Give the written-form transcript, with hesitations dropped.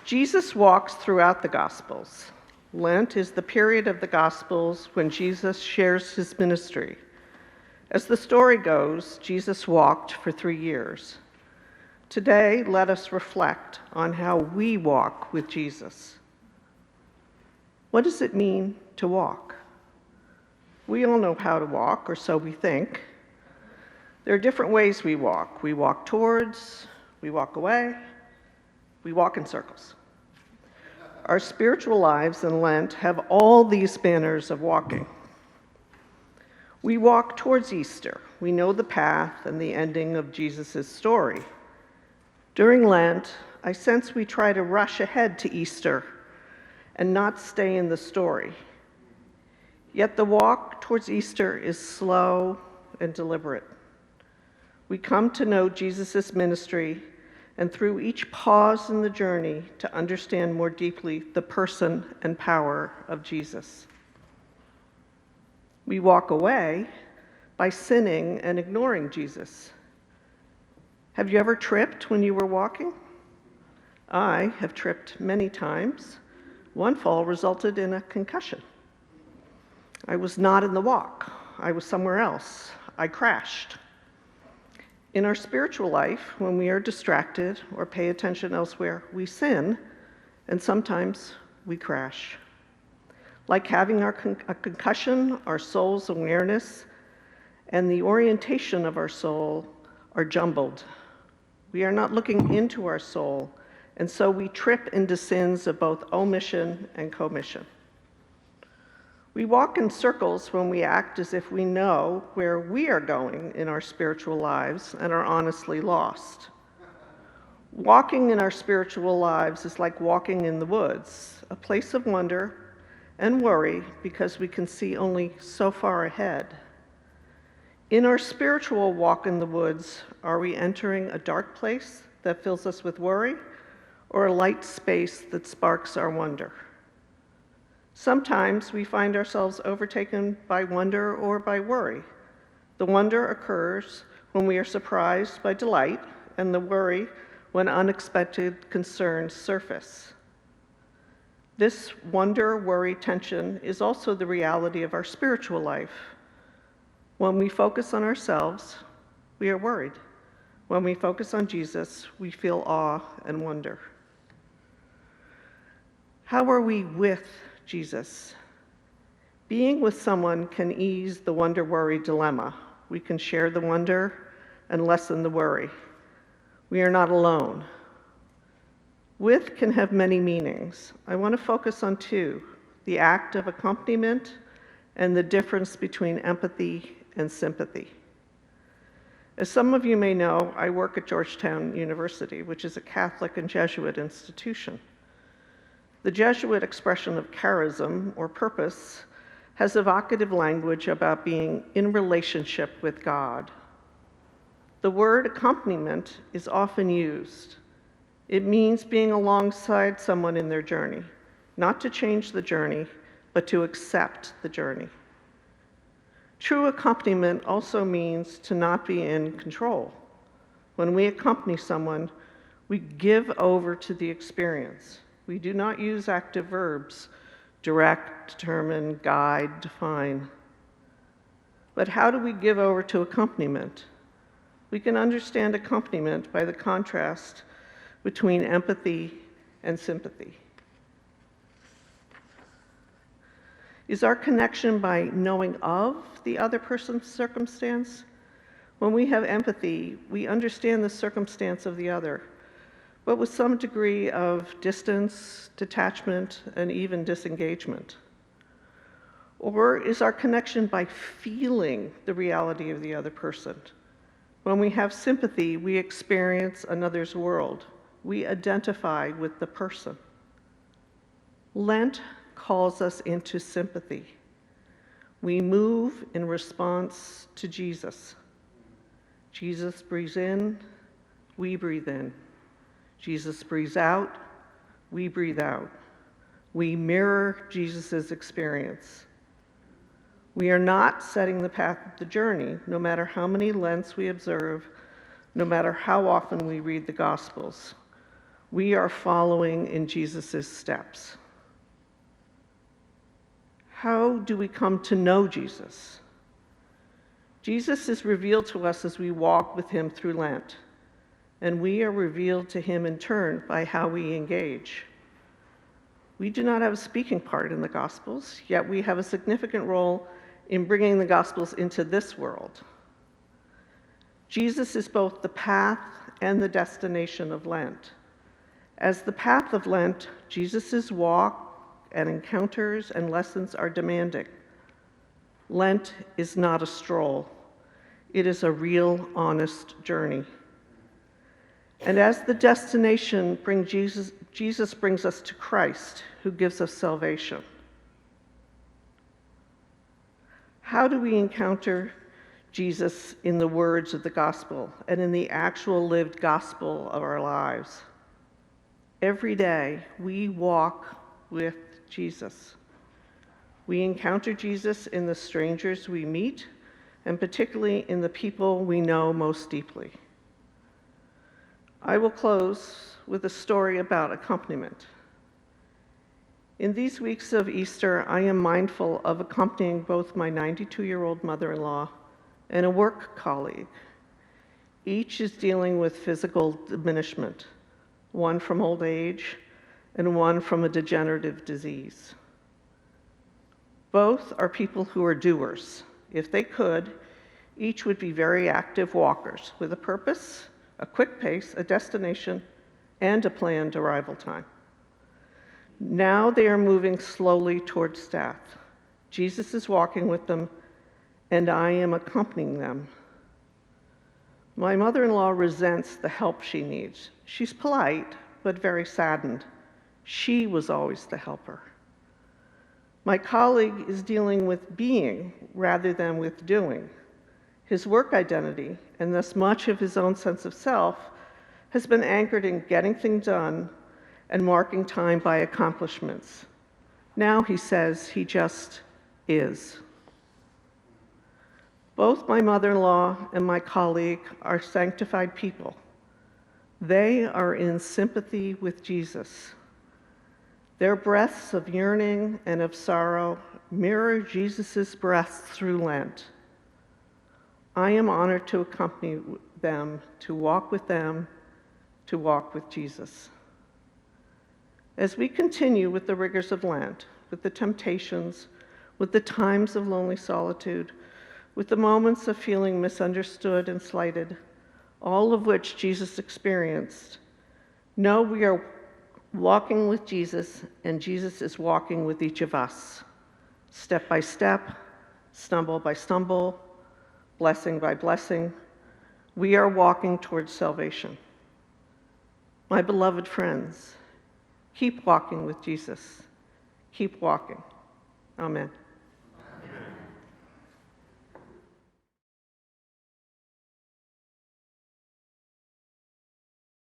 Jesus walks throughout the Gospels. Lent is the period of the Gospels when Jesus shares his ministry. As the story goes, Jesus walked for 3 years. Today, let us reflect on how we walk with Jesus. What does it mean to walk? We all know how to walk, or so we think. There are different ways we walk. We walk towards, we walk away, we walk in circles. Our spiritual lives in Lent have all these manners of walking. We walk towards Easter. We know the path and the ending of Jesus' story. During Lent, I sense we try to rush ahead to Easter and not stay in the story. Yet the walk towards Easter is slow and deliberate. We come to know Jesus' ministry, and through each pause in the journey to understand more deeply the person and power of Jesus. We walk away by sinning and ignoring Jesus. Have you ever tripped when you were walking? I have tripped many times. One fall resulted in a concussion. I was not in the walk. I was somewhere else. I crashed. In our spiritual life, when we are distracted or pay attention elsewhere, we sin, and sometimes we crash. Like having a concussion, our soul's awareness and the orientation of our soul are jumbled. We are not looking into our soul, and so we trip into sins of both omission and commission. We walk in circles when we act as if we know where we are going in our spiritual lives and are honestly lost. Walking in our spiritual lives is like walking in the woods, a place of wonder and worry because we can see only so far ahead. In our spiritual walk in the woods, are we entering a dark place that fills us with worry or a light space that sparks our wonder? Sometimes we find ourselves overtaken by wonder or by worry. The wonder occurs when we are surprised by delight, and the worry when unexpected concerns surface. This wonder-worry tension is also the reality of our spiritual life. When we focus on ourselves, we are worried. When we focus on Jesus, we feel awe and wonder. How are we with Jesus? Being with someone can ease the wonder-worry dilemma. We can share the wonder and lessen the worry. We are not alone. With can have many meanings. I want to focus on two: the act of accompaniment and the difference between empathy and sympathy. As some of you may know, I work at Georgetown University, which is a Catholic and Jesuit institution. The Jesuit expression of charism, or purpose, has evocative language about being in relationship with God. The word accompaniment is often used. It means being alongside someone in their journey, not to change the journey, but to accept the journey. True accompaniment also means to not be in control. When we accompany someone, we give over to the experience. We do not use active verbs: direct, determine, guide, define. But how do we give over to accompaniment? We can understand accompaniment by the contrast between empathy and sympathy. Is our connection by knowing of the other person's circumstance? When we have empathy, we understand the circumstance of the other, but with some degree of distance, detachment, and even disengagement. Or is our connection by feeling the reality of the other person? When we have sympathy, we experience another's world. We identify with the person. Lent calls us into sympathy. We move in response to Jesus. Jesus breathes in, we breathe in. Jesus breathes out, we breathe out. We mirror Jesus' experience. We are not setting the path of the journey, no matter how many Lents we observe, no matter how often we read the Gospels. We are following in Jesus' steps. How do we come to know Jesus? Jesus is revealed to us as we walk with him through Lent, and we are revealed to him in turn by how we engage. We do not have a speaking part in the Gospels, yet we have a significant role in bringing the Gospels into this world. Jesus is both the path and the destination of Lent. As the path of Lent, Jesus' walk and encounters and lessons are demanding. Lent is not a stroll. It is a real, honest journey. And as the destination Jesus brings us to Christ, who gives us salvation. How do we encounter Jesus in the words of the gospel and in the actual lived gospel of our lives? Every day, we walk with Jesus. We encounter Jesus in the strangers we meet, and particularly in the people we know most deeply. I will close with a story about accompaniment. In these weeks of Easter, I am mindful of accompanying both my 92-year-old mother-in-law and a work colleague. Each is dealing with physical diminishment, one from old age and one from a degenerative disease. Both are people who are doers. If they could, each would be very active walkers with a purpose, a quick pace, a destination, and a planned arrival time. Now they are moving slowly towards death. Jesus is walking with them, and I am accompanying them. My mother-in-law resents the help she needs. She's polite, but very saddened. She was always the helper. My colleague is dealing with being rather than with doing. His work identity, and thus much of his own sense of self, has been anchored in getting things done and marking time by accomplishments. Now he says he just is. Both my mother-in-law and my colleague are sanctified people. They are in sympathy with Jesus. Their breaths of yearning and of sorrow mirror Jesus' breaths through Lent. I am honored to accompany them, to walk with Jesus. As we continue with the rigors of Lent, with the temptations, with the times of lonely solitude, with the moments of feeling misunderstood and slighted, all of which Jesus experienced, know we are walking with Jesus, and Jesus is walking with each of us, step by step, stumble by stumble, blessing by blessing. We are walking towards salvation. My beloved friends, keep walking with Jesus. Keep walking. Amen.